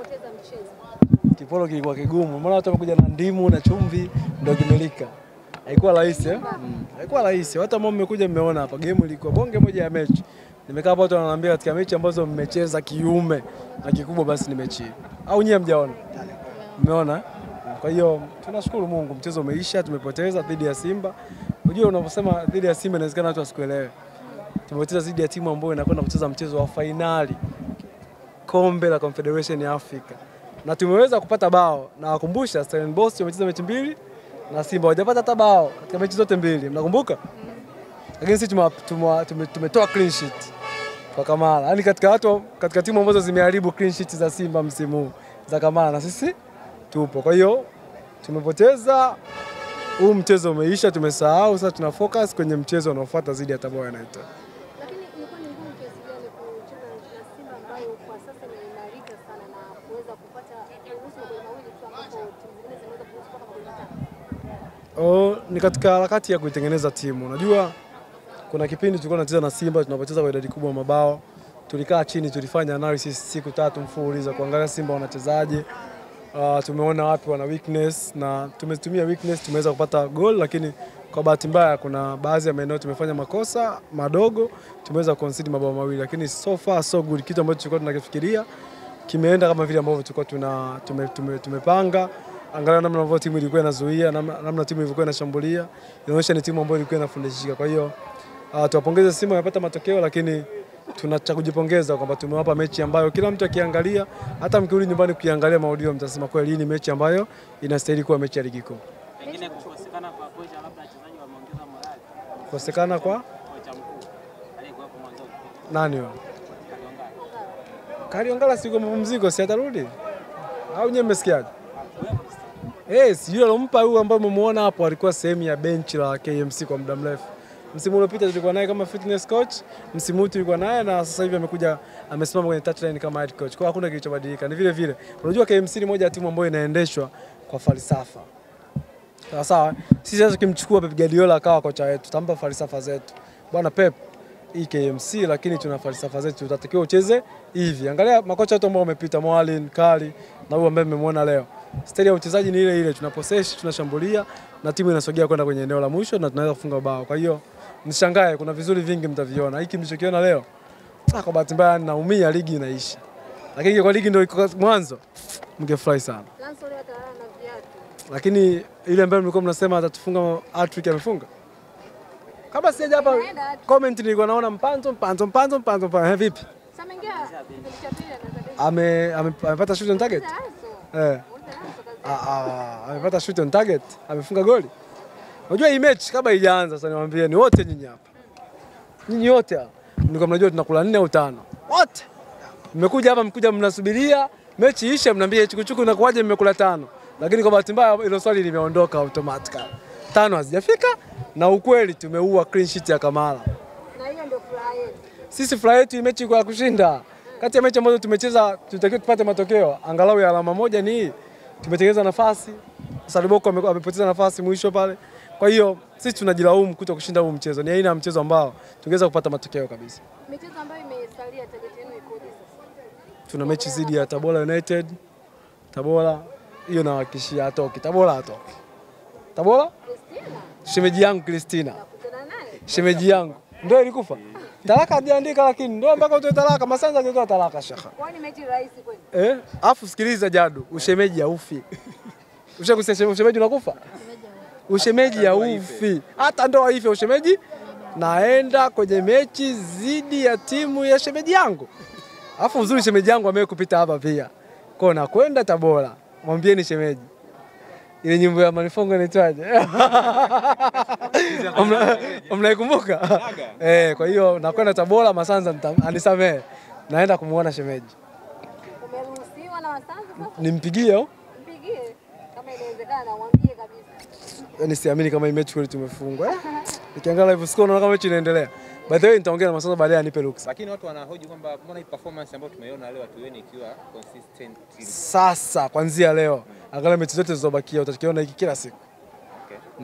kupoteza mchezo? Kiporo kilikuwa kigumu. Mbona watu wamekuja na ndimu na chumvi ndio kimelika. Haikuwa rahisi Haikuwa rahisi. Watu ambao mmekuja mmeona hapa game ilikuwa bonge moja ya mechi. Nimekaa hapo watu wananiambia katika mechi ambazo mmecheza kiume na kikubwa basi ni mechi. Au nyie mjaona? Mmeona? Kwa hiyo tunashukuru Mungu, mchezo umeisha, tumepoteza dhidi ya Simba. Unajua unaposema dhidi ya Simba inawezekana watu wasikuelewe. Tumepoteza dhidi ya timu ambayo inakwenda kucheza mchezo wa finali kombe la Confederation ya Afrika. Na tumeweza kupata bao. Na wakumbusha Stellenbosch wamecheza mechi 2 na Simba hawajapata hata bao katika mechi zote 2. Mnakumbuka? Lakini sisi tumetoa clean sheet kwa Kamara. Yaani katika timu ambazo zimeharibu clean sheet za Simba msimu huu za Kamara na sisi tupo. Kwa hiyo tumepoteza, huu mchezo umeisha, tumesahau, sasa tuna focus kwenye mchezo unaofuata dhidi ya Tabora United. Lakini ilikuwa ni ngumu kiasi gani kucheza na Simba ambayo kwa sasa imeimarika sana na kuweza kupata uruhusu magoli mawili tu ambapo timu zingine zinaweza kuruhusu mpaka magoli 5? Ni katika harakati ya kuitengeneza timu. Unajua kuna kipindi tulikuwa tunacheza na Simba tunapoteza kwa idadi kubwa mabao. Tulikaa chini tulifanya analysis siku 3 mfululizo kuangalia Simba wanachezaje. Tumeona wapi wana weakness na tumetumia weakness tumeweza kupata goal, lakini kwa bahati mbaya kuna baadhi ya maeneo tumefanya makosa madogo, tumeweza concede mabao mawili, lakini so far so good. Kitu ambacho tulikuwa tunakifikiria kimeenda kama vile ambavyo tulikuwa tumepanga. Angalia namna ambavyo timu ilikuwa inazuia, namna timu ilikuwa inashambulia, inaonyesha ni timu ambayo ilikuwa inafundishika. Kwa hiyo tuwapongeze Simba wamepata matokeo, lakini tunacha kujipongeza kwamba tumewapa mechi ambayo kila mtu akiangalia, hata mkirudi nyumbani kuiangalia maudio mtasema kweli hii ni mechi ambayo inastahili kuwa mechi ya ligi kuu. Pengine kukosekana kwa kocha labda wachezaji wameongeza morali. Kukosekana kwa kocha mkuu aliyekuwa hapo mwanzo. Nani wao? Kariongala siku mapumziko si atarudi? Au nyewe mmesikiaje? Yule alompa huyu ambaye umemuona hapo alikuwa sehemu ya benchi la KMC kwa muda mrefu. Msimu uliopita tulikuwa naye kama fitness coach, msimu huu tulikuwa naye na sasa hivi amekuja amesimama kwenye touchline kama head coach. Kwa hakuna kilichobadilika. Ni vile vile. Unajua KMC ni moja ya timu ambayo inaendeshwa kwa falsafa. Sawa. Sisi sasa tukimchukua Pep Guardiola akawa kocha wetu, tutampa falsafa zetu. Bwana Pep, hii KMC lakini tuna falsafa zetu, tutatakiwa ucheze hivi. Angalia makocha wote ambao wamepita, Mwalin, Kali na huyu ambaye mmemwona leo. Style ya uchezaji ni ile ile, tuna possess, tunashambulia na timu inasogea kwenda kwenye eneo la mwisho na tunaweza kufunga bao. Kwa hiyo mshangae, kuna vizuri vingi mtaviona. Hiki mlichokiona leo, kwa bahati mbaya naumia ligi inaisha. Lakini kwa ligi ndio iko mwanzo, mngefurahi sana. Lakini ile ambayo mlikuwa mnasema atatufunga hat-trick amefunga. Kama sijaje hapa comment nilikuwa naona mpanzo. Vipi? Amepata shoot on target? Amepata shoot on target, amefunga goli. Unajua hii mechi kabla haijaanza sasa niwaambie ni wote nyinyi hapa. Nyinyi wote hapa. Mlikuwa mnajua tunakula 4 au 5. Wote. Mmekuja hapa mnasubiria mechi ishe mnaambia chukuchuku inakuaje mmekula 5. Lakini kwa bahati mbaya hilo swali limeondoka automatically. 5 hazijafika na ukweli tumeua clean sheet ya Kamara. Na hiyo ndio furaha yetu. Sisi furaha yetu mechi kwa kushinda. Kati ya mechi ambazo tumecheza tutakiwa tupate matokeo angalau ya alama moja ni hii. Tumetengeneza nafasi. Saliboko amepoteza nafasi mwisho pale. Kwa hiyo sisi tunajilaumu kuto kushinda huu mchezo. Ni aina ya mchezo ambao tungeweza kupata matokeo kabisa. Michezo ambayo imesalia target yenu ikoje sasa? Tuna mechi dhidi ya Tabora United. Tabora hiyo nawahakikishia atoki. Tabora atoki. Tabora? Christina. Shemeji yangu Christina. Shemeji yangu. Ndio ilikufa. Talaka hajaandika lakini ndio mpaka utoe talaka, Masanza hajatoa talaka shaka. Kwani mechi rahisi kweli? Afu sikiliza Jadu, ushemeji haufi. Ushakusema ushemeji unakufa? Ushemeji haufi. Hata ndoa hivi ushemeji naenda kwenye mechi dhidi ya timu ya shemeji yangu. Afu uzuri shemeji yangu amekupita hapa pia. Kwa na kwenda Tabora. Mwambieni shemeji. Ile nyimbo ya Manifongo inaitwaje? Mnaikumbuka? Kwa hiyo nakwenda Tabora, Masanza anisamee. Naenda kumuona shemeji. Umeruhusiwa na Masanza sasa? Nimpigie au? Mpigie kama inawezekana, mwambie kabisa. Yaani siamini kama hii mechi kweli tumefungwa. Nikiangalia live score naona kama mechi inaendelea. By the way nitaongea na Masanza baadaye anipe looks. Lakini watu wanahoji kwamba mbona hii performance ambayo tumeiona leo hatuioni ikiwa consistent. Sasa kuanzia leo angalia mechi zote zilizobakia utakiona hiki kila siku.